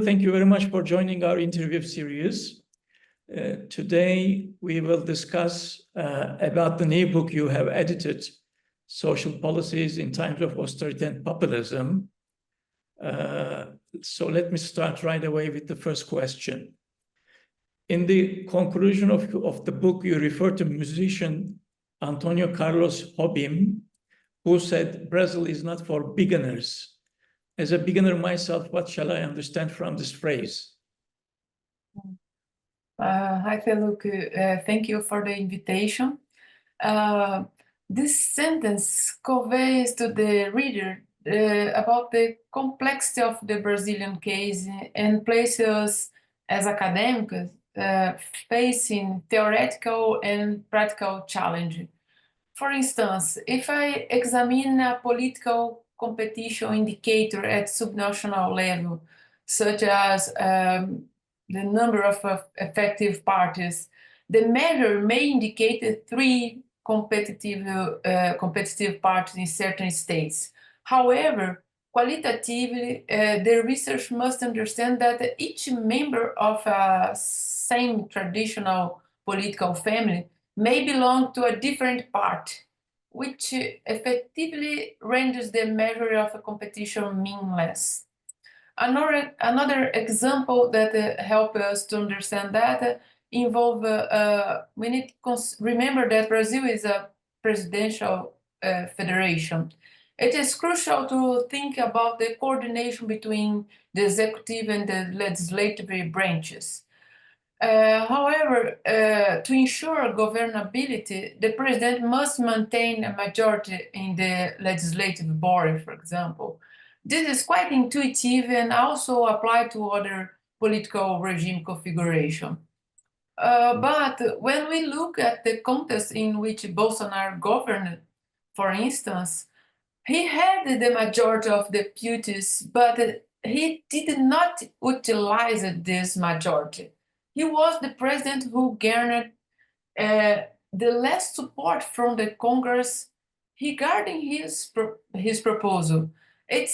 thank you very much for joining our interview series. Today, we will discuss about the new book you have edited, Social Policies in Times of Austerity and Populism. So let me start right away with the first question. In the conclusion of the book, you refer to musician Antonio Carlos Jobim, who said, Brazil is not for beginners. As a beginner myself, what shall I understand from this phrase? Hi, Feluk. Thank you for the invitation. This sentence conveys to the reader about the complexity of the Brazilian case and places us as academics facing theoretical and practical challenge. For instance, if I examine a political competition indicator at subnational level, such as the number of effective parties, the measure may indicate three competitive parties in certain states. However, qualitatively, the research must understand that each member of a same traditional political family may belong to a different part, which effectively renders the measure of a competition meaningless. Another example that helps us to understand that involve we need to remember that Brazil is a presidential federation. It is crucial to think about the coordination between the executive and the legislative branches. However, to ensure governability, the president must maintain a majority in the legislative body, for example. This is quite intuitive and also applied to other political regime configuration. But when we look at the context in which Bolsonaro governed, for instance, he had the majority of deputies, but he did not utilize this majority. He was the president who garnered the less support from the Congress regarding his proposal. It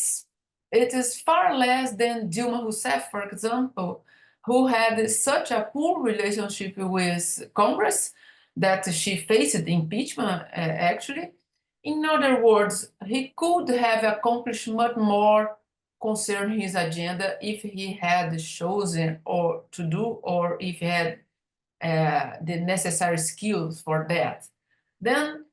is far less than Dilma Rousseff, for example, who had such a poor relationship with Congress that she faced impeachment, actually. In other words, he could have accomplished much more concerning his agenda if he had chosen or to do, or if he had the necessary skills for that. Then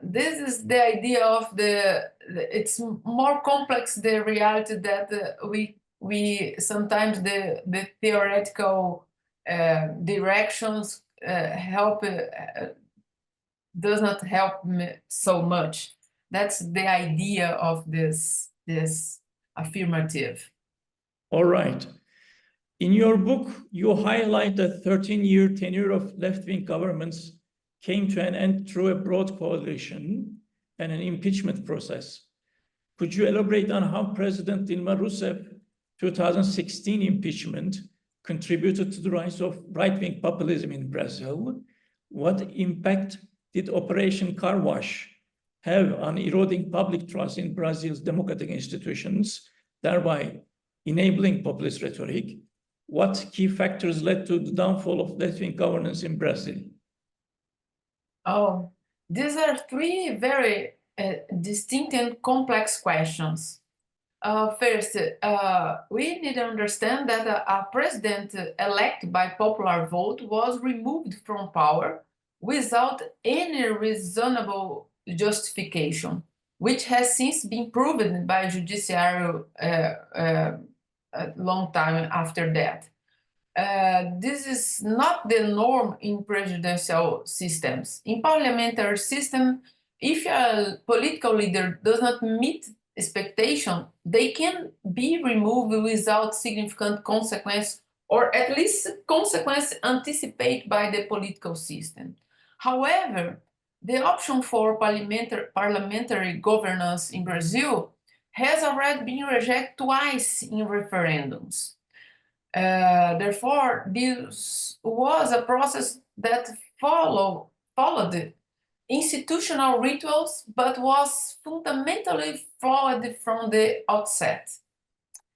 this is the idea of it's more complex, the reality that we sometimes the theoretical directions does not help me so much. That's the idea of this affirmative. All right. In your book, you highlight that 13-year tenure of left-wing governments came to an end through a broad coalition and an impeachment process. Could you elaborate on how President Dilma Rousseff's 2016 impeachment contributed to the rise of right-wing populism in Brazil? What impact did Operation Car Wash have on eroding public trust in Brazil's democratic institutions, thereby enabling populist rhetoric? What key factors led to the downfall of left-wing governance in Brazil? Oh, these are three very distinct and complex questions. First, we need to understand that a president elected by popular vote was removed from power without any reasonable justification, which has since been proven by judiciary a long time after that. This is not the norm in presidential systems. In parliamentary system, if a political leader does not meet expectation, they can be removed without significant consequence, or at least consequence anticipated by the political system. However, the option for parliamentary governance in Brazil has already been rejected twice in referendums. Therefore, this was a process that followed institutional rituals, but was fundamentally flawed from the outset.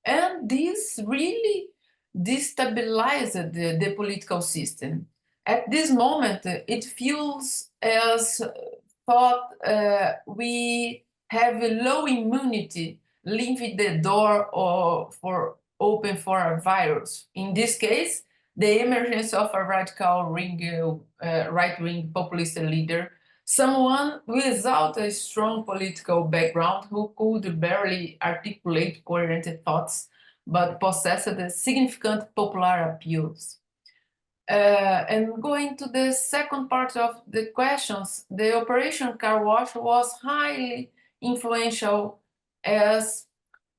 And this really destabilized the political system. At this moment, it feels as thought we have a low immunity, leaving the door for open for a virus. In this case, the emergence of a radical right-wing populist leader, someone without a strong political background who could barely articulate coherent thoughts, but possessed significant popular appeals. And going to the second part of the questions, the Operation Car Wash was highly influential as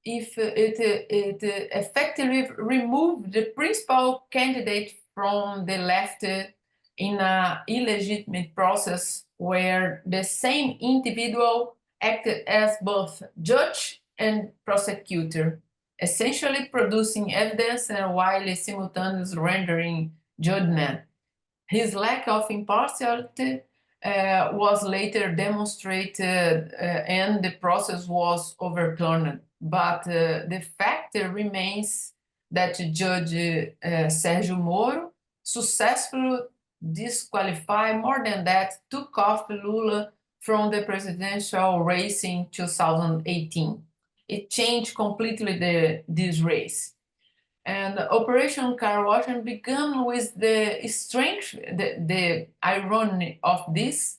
if it effectively removed the principal candidate from the left in an illegitimate process where the same individual acted as both judge and prosecutor, essentially producing evidence and while simultaneously rendering judgment. His lack of impartiality was later demonstrated and the process was overturned. But the fact remains that Judge Sérgio Moro successfully disqualified, more than that, took off Lula from the presidential race in 2018. It changed completely this race. And Operation Car Wash began with the strength, the irony of this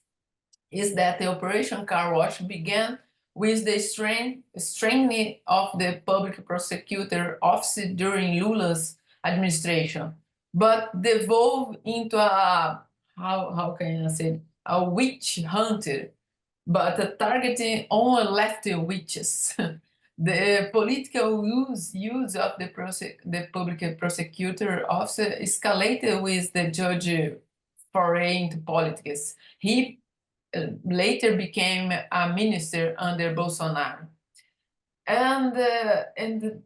is that the Operation Car Wash began with the strengthening of the public prosecutor office during Lula's administration, but devolved into how can I say, a witch hunter, but targeting only left witches. The political use of the public prosecutor office escalated with the judge foray into politics. He later became a minister under Bolsonaro. And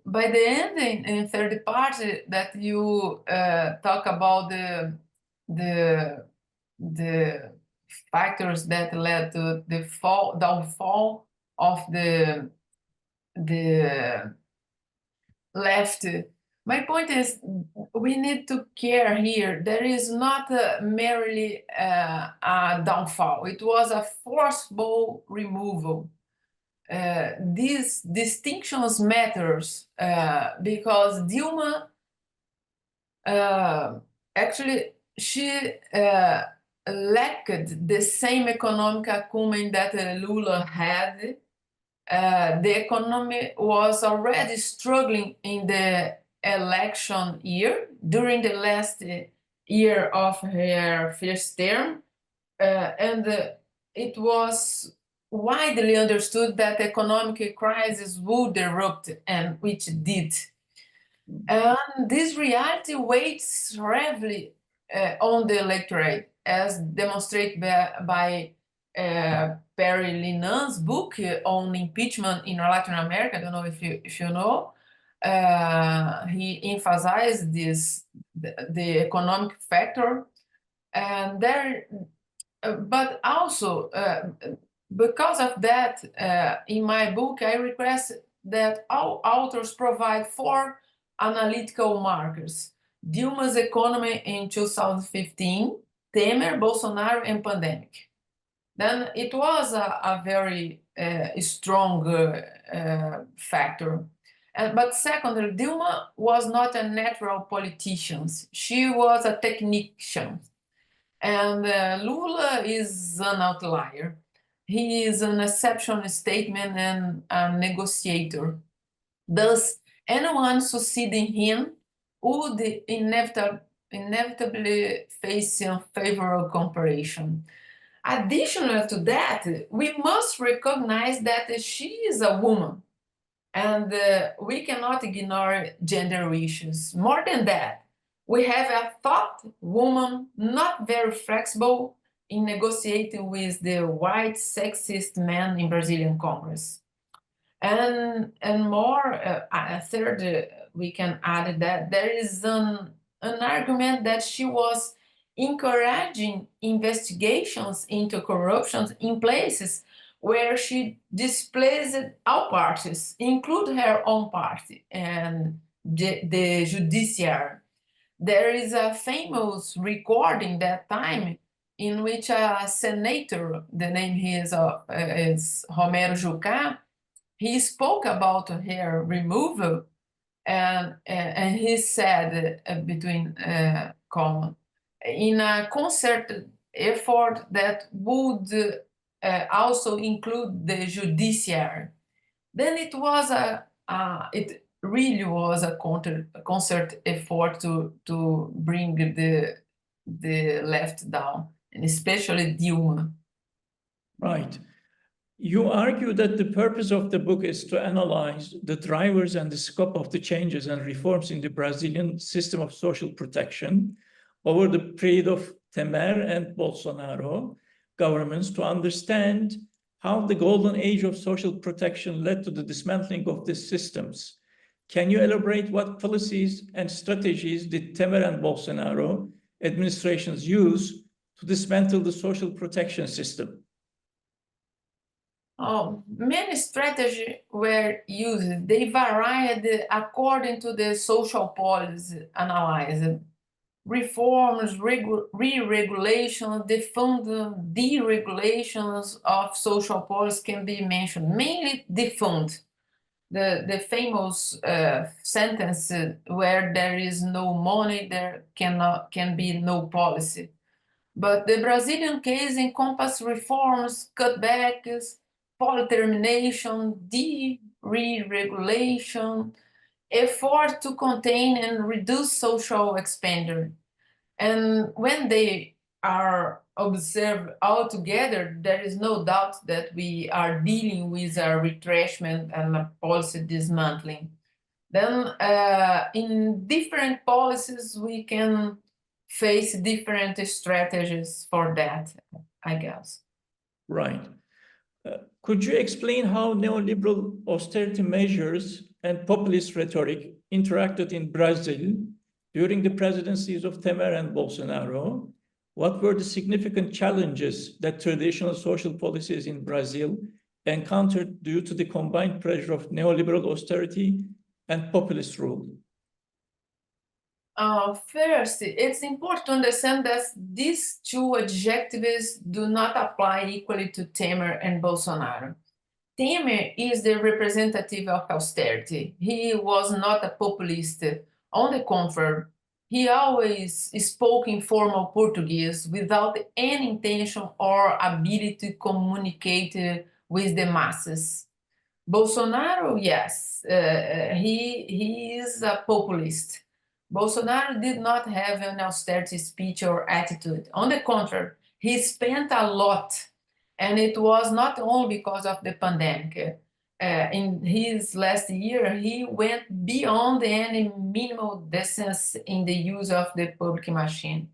by the end, in third part, that you talk about the factors that led to the downfall of the left. My point is, we need to care here. There is not merely a downfall. It was a forcible removal. These distinctions matters because Dilma actually she lacked the same economic acumen that Lula had. The economy was already struggling in the election year during the last year of her first term, and it was widely understood that economic crisis would erupt, and which did. And this reality weighs heavily on the electorate, as demonstrated by Perry Linan's book on impeachment in Latin America. I don't know if you know. He emphasized the economic factor, and but also because of that, in my book, I request that all authors provide 4 analytical markers: Dilma's economy in 2015, Temer, Bolsonaro, and pandemic. Then it was a very strong factor. But secondly, Dilma was not a natural politician. She was a technician. And Lula is an outlier. He is an exceptional statesman and a negotiator. Thus, anyone succeeding him would inevitably face unfavorable comparison. Additional to that, we must recognize that she is a woman, and we cannot ignore gender issues. More than that, we have a thought woman not very flexible in negotiating with the white sexist men in Brazilian Congress. And more, a third, we can add that there is an argument that she was encouraging investigations into corruption in places where she displaced all parties, include her own party and the judiciary. There is a famous recording that time in which a senator, the name is Romero Jucá, he spoke about her removal, and he said between comma, in a concerted effort that would also include the judiciary. Then it was it really was a concert effort to bring the left down, and especially Dilma. Right. You argue that the purpose of the book is to analyze the drivers and the scope of the changes and reforms in the Brazilian system of social protection over the period of Temer and Bolsonaro governments to understand how the golden age of social protection led to the dismantling of these systems. Can you elaborate what policies and strategies did Temer and Bolsonaro administrations use to dismantle the social protection system? Many strategies were used. They varied according to the social policy analyzed. Reforms, re-regulation, deregulations of social policy can be mentioned. Mainly defund, the famous sentence where there is no money, there can be no policy. But the Brazilian case encompassed reforms, cutbacks, poly termination, deregulation, effort to contain and reduce social expenditure. And when they are observed all together, there is no doubt that we are dealing with a retrenchment and a policy dismantling. Then in different policies, we can face different strategies for that, I guess. Right. Could you explain how neoliberal austerity measures and populist rhetoric interacted in Brazil during the presidencies of Temer and Bolsonaro? What were the significant challenges that traditional social policies in Brazil encountered due to the combined pressure of neoliberal austerity and populist rule? First, it's important to understand that these two adjectives do not apply equally to Temer and Bolsonaro. Temer is the representative of austerity. He was not a populist. On the contrary, he always spoke in formal Portuguese without any intention or ability to communicate with the masses. Bolsonaro, yes, he is a populist. Bolsonaro did not have an austerity speech or attitude. On the contrary, he spent a lot, and it was not only because of the pandemic. In his last year, he went beyond any minimal distance in the use of the public machine.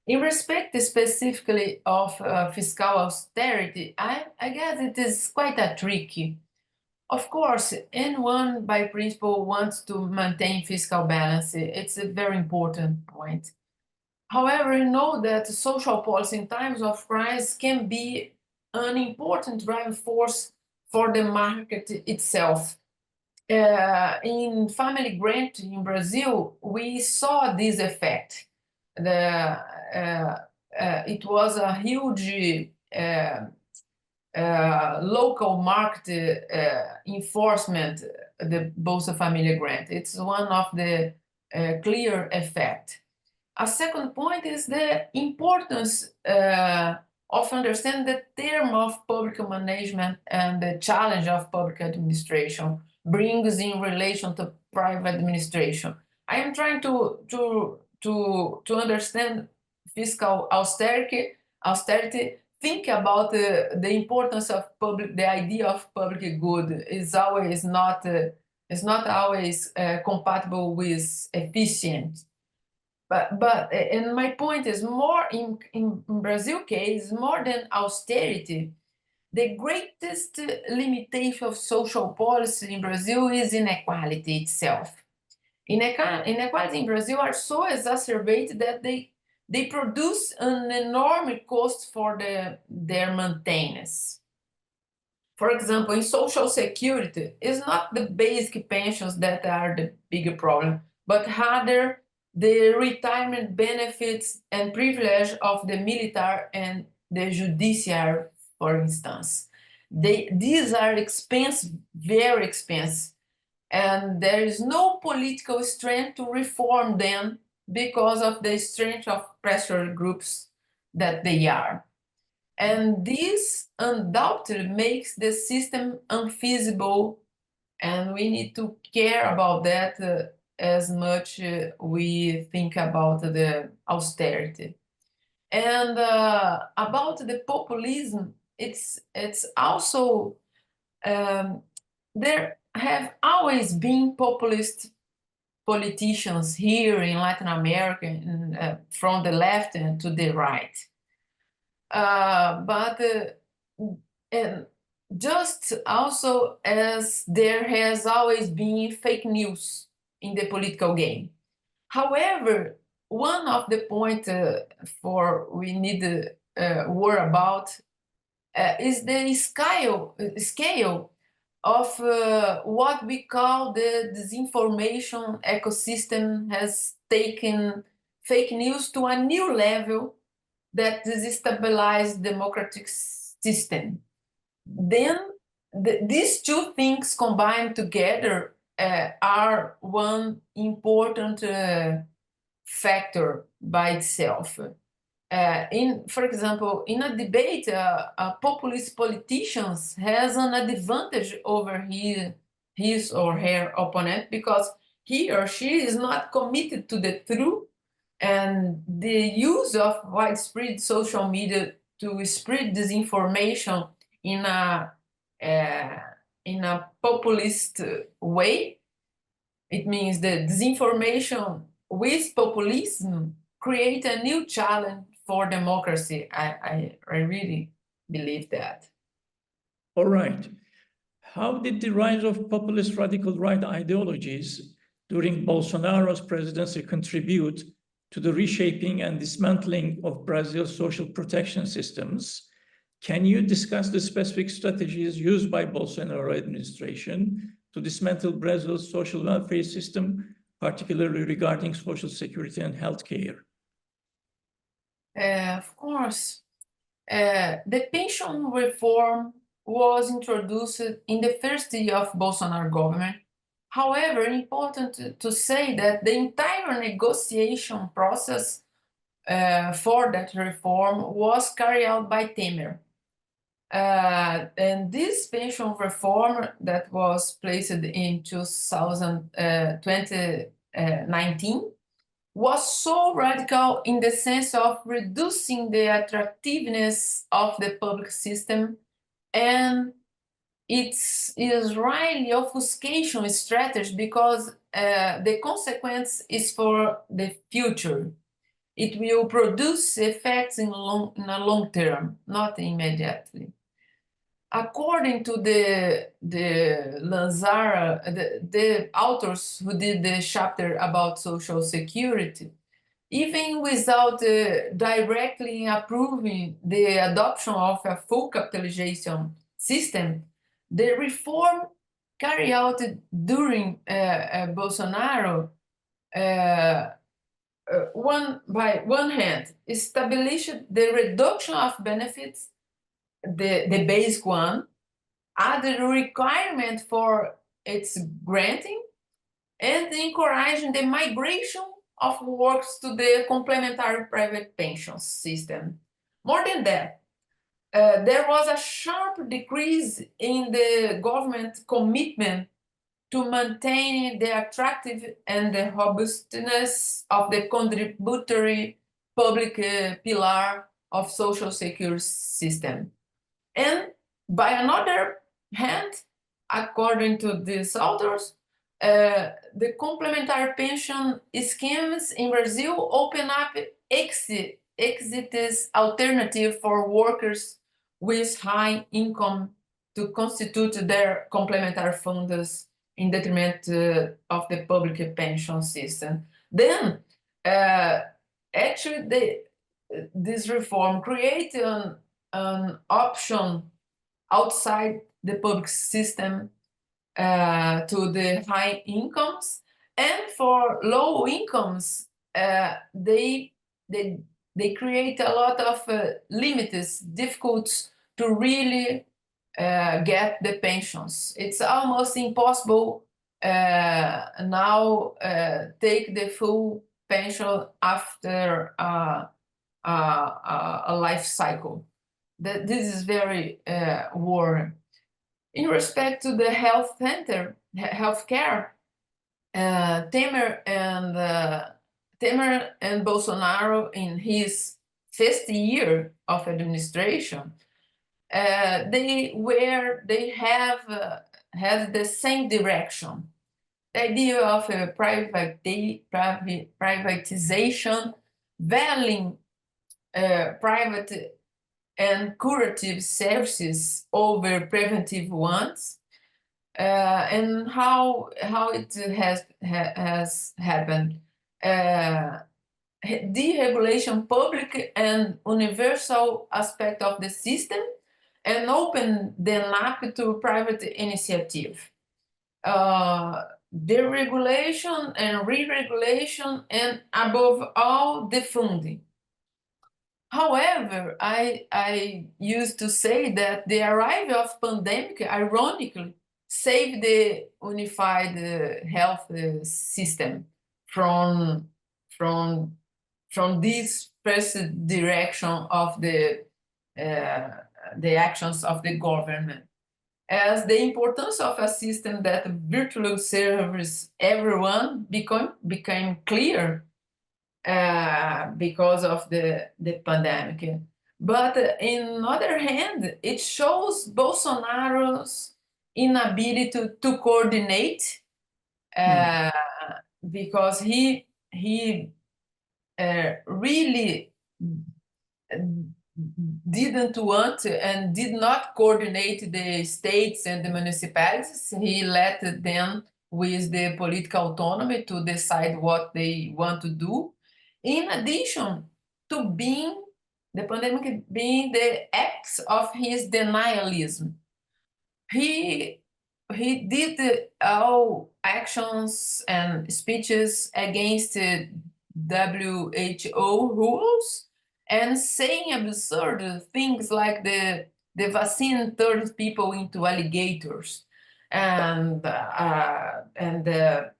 In respect specifically of fiscal austerity, I guess it is quite a tricky. Of course, anyone by principle wants to maintain fiscal balance. It's a very important point. However, you know that social policy in times of crisis can be an important driving force for the market itself. In family grant in Brazil, we saw this effect. It was a huge local market enforcement, the Bolsa Família grant. It's one of the clear effect. A second point is the importance of understanding the term of public management and the challenge of public administration brings in relation to private administration. I am trying to understand fiscal austerity. Think about the importance of the idea of public good is always not always compatible with efficient. And my point is more in Brazil case, more than austerity, the greatest limitation of social policy in Brazil is inequality itself. Inequality in Brazil are so exacerbated that they produce an enormous cost for their maintenance. For example, in social security, it's not the basic pensions that are the bigger problem, but rather the retirement benefits and privilege of the military and the judiciary, for instance. These are expensive, very expensive, and there is no political strength to reform them because of the strength of pressure groups that they are. And this undoubtedly makes the system unfeasible, and we need to care about that as much we think about the austerity. And about the populism, it's also there have always been populist politicians here in Latin America, from the left and to the right. But and just also as there has always been fake news in the political game. However, one of the points for we need to worry about is the scale of what we call the disinformation ecosystem has taken fake news to a new level that destabilize democratic system. Then these two things combined together are one important factor by itself. For example, in a debate, a populist politician has an advantage over his or her opponent because he or she is not committed to the truth, and the use of widespread social media to spread disinformation in a populist way. It means that disinformation with populism create a new challenge for democracy. I really believe that. All right. How did the rise of populist radical right ideologies during Bolsonaro's presidency contribute to the reshaping and dismantling of Brazil's social protection systems? Can you discuss the specific strategies used by Bolsonaro administration to dismantle Brazil's social welfare system, particularly regarding social security and healthcare? Of course. The pension reform was introduced in the first year of Bolsonaro government. However, important to say that the entire negotiation process for that reform was carried out by Temer. And this pension reform that was placed in 2019 was so radical in the sense of reducing the attractiveness of the public system, and it's Israeli obfuscation strategy because the consequence is for the future. It will produce effects in a long term, not immediately. According to the Lanzara, the authors who did the chapter about social security, even without directly approving the adoption of a full capitalization system, the reform carried out during Bolsonaro, by one hand, established the reduction of benefits, the basic one, added a requirement for its granting, and encouraging the migration of workers to the complementary private pension system. More than that, there was a sharp decrease in the government commitment to maintain the attractive and the robustness of the contributory public pillar of social security system. And by another hand, according to these authors, the complementary pension schemes in Brazil open up exit alternative for workers with high income to constitute their complementary funds in detriment of the public pension system. Then, actually, this reform created an option outside the public system to the high incomes, and for low incomes, they create a lot of limits, difficult to really get the pensions. It's almost impossible now take the full pension after a life cycle. This is very worrying. In respect to the healthcare, Temer and Bolsonaro, in his first year of administration, they have had the same direction. The idea of a privatization, valuing private and curative services over preventive ones, and how it has happened. Deregulation, public and universal aspect of the system, and open them up to private initiative. Deregulation and re-regulation, and above all, the funding. However, I used to say that the arrival of pandemic, ironically, saved the unified health system from this first direction of the actions of the government, as the importance of a system that virtually serves everyone became clear because of the pandemic. But on other hand, it shows Bolsonaro's inability to coordinate, because he really didn't want and did not coordinate the states and the municipalities. He let them with the political autonomy to decide what they want to do. In addition to the pandemic being the axe of his denialism, he did all actions and speeches against WHO rules, and saying absurd things like the vaccine turns people into alligators, and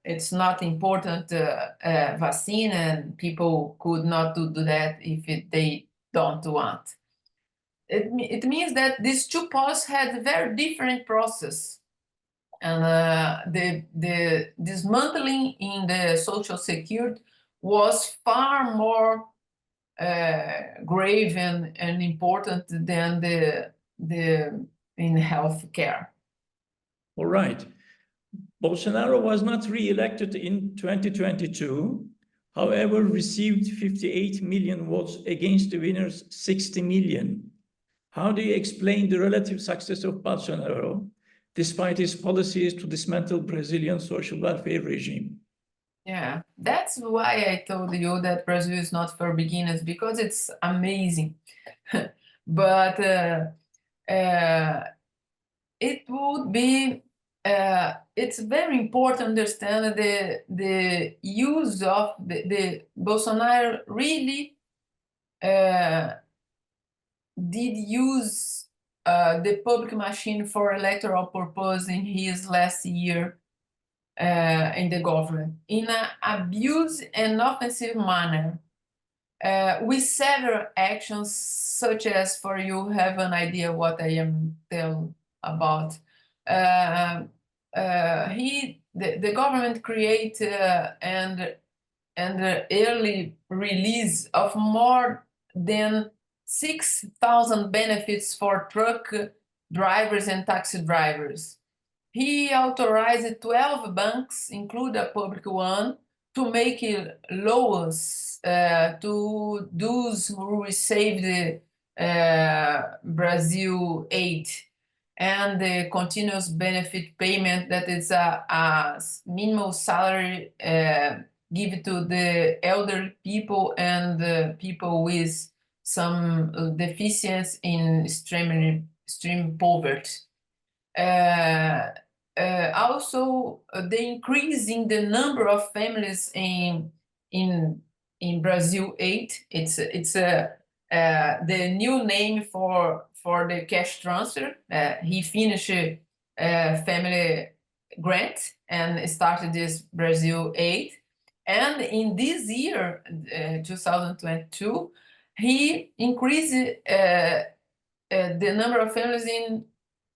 it's not important vaccine, and people could not do that if they don't want. It means that these two policies had a very different process, and the dismantling in the social security was far more grave and important than the in healthcare. All right. Bolsonaro was not re-elected in 2022, however, received 58 million votes against the winner's 60 million. How do you explain the relative success of Bolsonaro, despite his policies to dismantle Brazilian social welfare regime? Yeah, that's why I told you that Brazil is not for beginners, because it's amazing. But it would be, it's very important to understand the use of the Bolsonaro really did use the public machine for electoral purpose in his last year in the government in an abuse and offensive manner, with several actions, such as, for you have an idea what I am telling about. The government create and early release of more than 6,000 benefits for truck drivers and taxi drivers. He authorized 12 banks, include a public one, to make loans to those who received Brazil aid, and the continuous benefit payment that is a minimal salary given to the elderly people and people with some deficiency in extreme poverty. Also, the increase in the number of families in Brazil 8. It's the new name for the cash transfer. He finished family grant and started this Brazil 8. And in this year, 2022, he increased the number of families in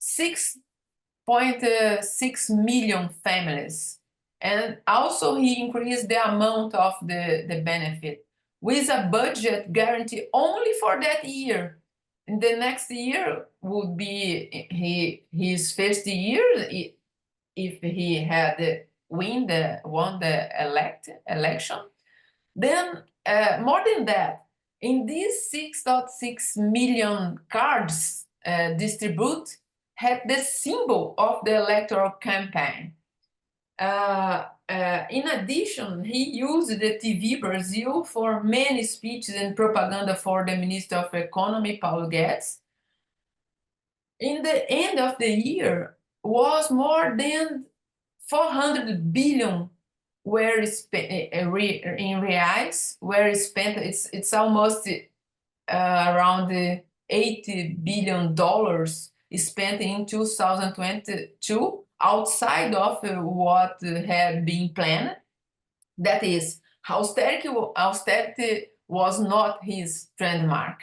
6.6 million families. And also he increased the amount of the benefit with a budget guarantee only for that year. And the next year would be his first year if he had won the election. Then more than that, in these 6.6 million cards distributed had the symbol of the electoral campaign. In addition, he used the TV Brazil for many speeches and propaganda for the Minister of Economy, Paulo Guedes. In the end of the year, was more than 400 billion were spent in reais, were spent. It's almost around $80 billion spent in 2022 outside of what had been planned. That is, austerity was not his trademark.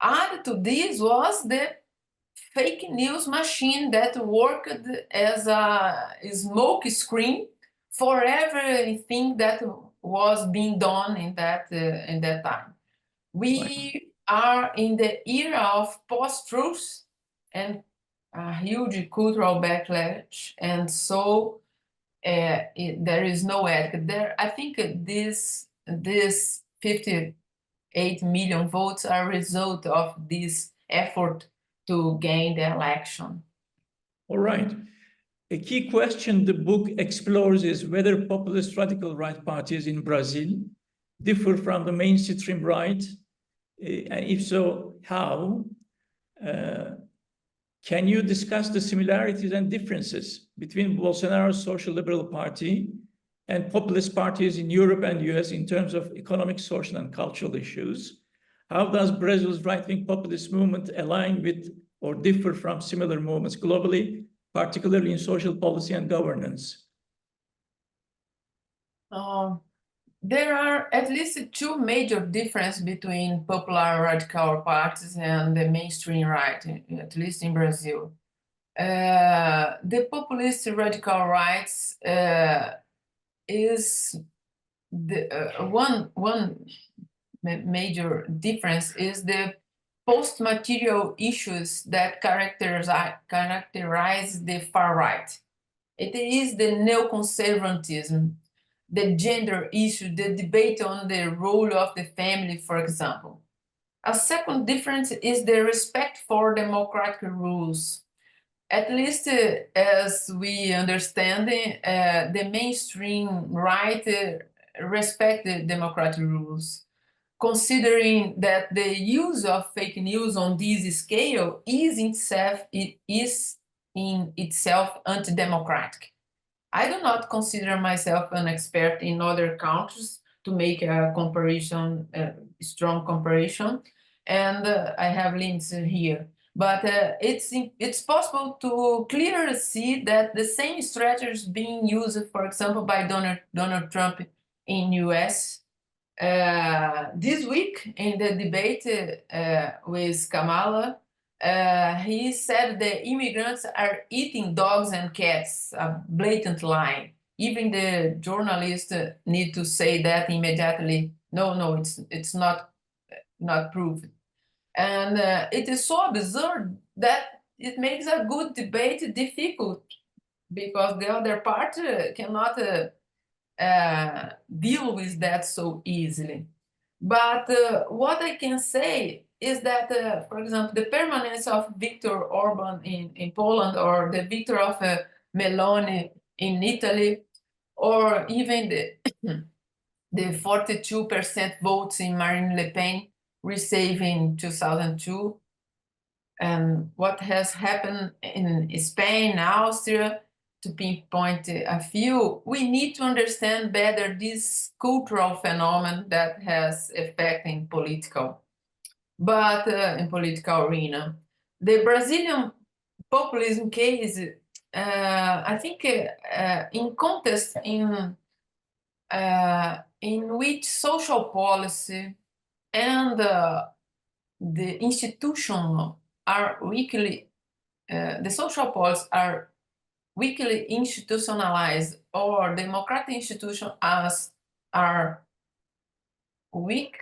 Added to this was the fake news machine that worked as a smoke screen for everything that was being done in that time. We are in the era of post-truth and a huge cultural backlash, and so there is no ethic there. I think this 58 million votes are a result of this effort to gain the election. All right. A key question the book explores is whether populist radical right parties in Brazil differ from the mainstream right, and if so, how? Can you discuss the similarities and differences between Bolsonaro's Social Liberal Party and populist parties in Europe and US in terms of economic, social, and cultural issues? How does Brazil's right-wing populist movement align with or differ from similar movements globally, particularly in social policy and governance? There are at least two major differences between popular radical parties and the mainstream right, at least in Brazil. The populist radical rights is the one major difference is the post-material issues that characterize the far right. It is the neoconservatism, the gender issue, the debate on the role of the family, for example. A second difference is the respect for democratic rules. At least as we understand it, the mainstream right respect the democratic rules, considering that the use of fake news on this scale is in itself anti-democratic. I do not consider myself an expert in other countries to make a comparison, strong comparison, and I have links here. But it's possible to clearly see that the same strategy is being used, for example, by Donald Trump in US. This week in the debate with Kamala, he said the immigrants are eating dogs and cats, a blatant lie. Even the journalists need to say that immediately. No, it's not proven. And it is so absurd that it makes a good debate difficult because the other part cannot deal with that so easily. But what I can say is that, for example, the permanence of Viktor Orban in Poland, or the victor of Meloni in Italy, or even the 42% votes in Marine Le Pen received in 2002, and what has happened in Spain, Austria, to pinpoint a few, we need to understand better this cultural phenomenon that has effect in political arena. The Brazilian populism case, I think, in context in which social policy and the institution are weakly, the social policies are weakly institutionalized, or democratic institutions are weak,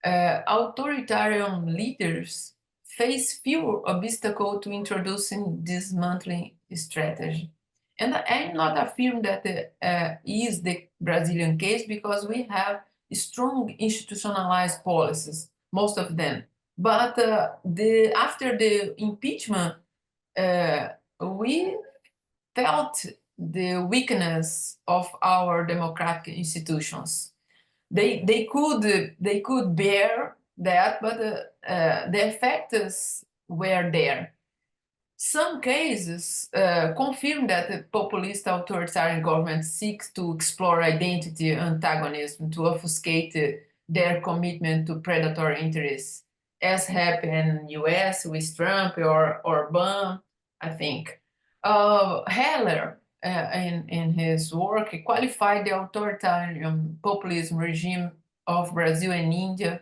authoritarian leaders face fewer obstacles to introducing dismantling strategy. And I'm not affirming that is the Brazilian case, because we have strong institutionalized policies, most of them. But after the impeachment, we felt the weakness of our democratic institutions. They could bear that, but the effects were there. Some cases confirm that the populist authoritarian government seeks to explore identity antagonism to obfuscate their commitment to predatory interests, as happened in the US with Trump or Obama, I think. Heller, in his work, qualified the authoritarian populism regime of Brazil and India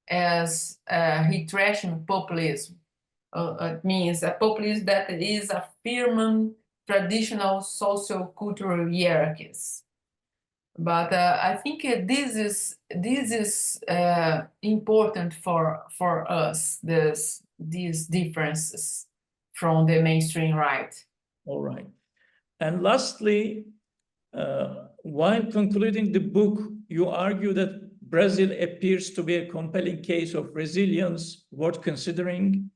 as retracting populism. It means a populism that is affirming traditional social-cultural hierarchies. But I think this is important for us, these differences from the mainstream right. All right. And lastly, while concluding the book, you argue that Brazil appears to be a compelling case of resilience worth considering.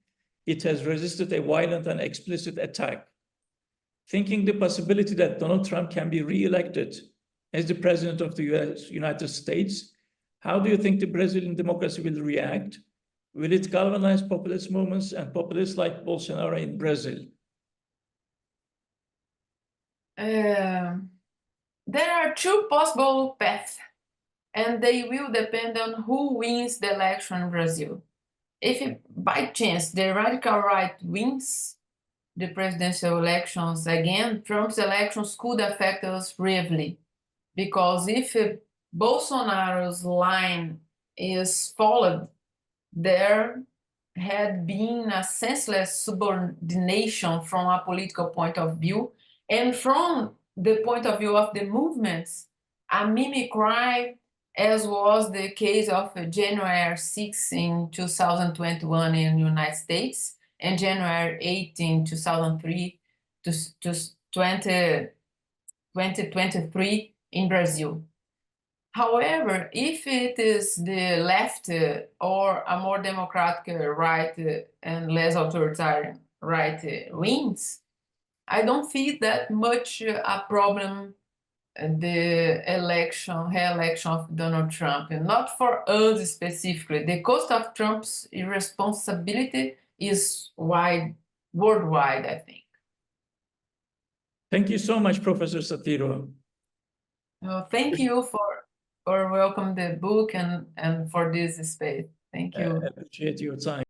It has resisted a violent and explicit attack. Thinking the possibility that Donald Trump can be re-elected as the president of the United States, how do you think the Brazilian democracy will react? Will it galvanize populist movements and populists like Bolsonaro in Brazil? There are two possible paths, and they will depend on who wins the election in Brazil. If by chance the radical right wins the presidential elections again, Trump's elections could affect us gravely, because if Bolsonaro's line is followed, there had been a senseless subordination from a political point of view, and from the point of view of the movements, a mimicry, as was the case of January 6 in 2021 in the United States, and January 8 in 2003 to 2023 in Brazil. However, if it is the left or a more democratic right and less authoritarian right wins, I don't feel that much a problem the re-election of Donald Trump, and not for us specifically. The cost of Trump's irresponsibility is worldwide, I think. Thank you so much, Professor Sátyro. Thank you for welcoming the book and for this space. Thank you. I appreciate your time.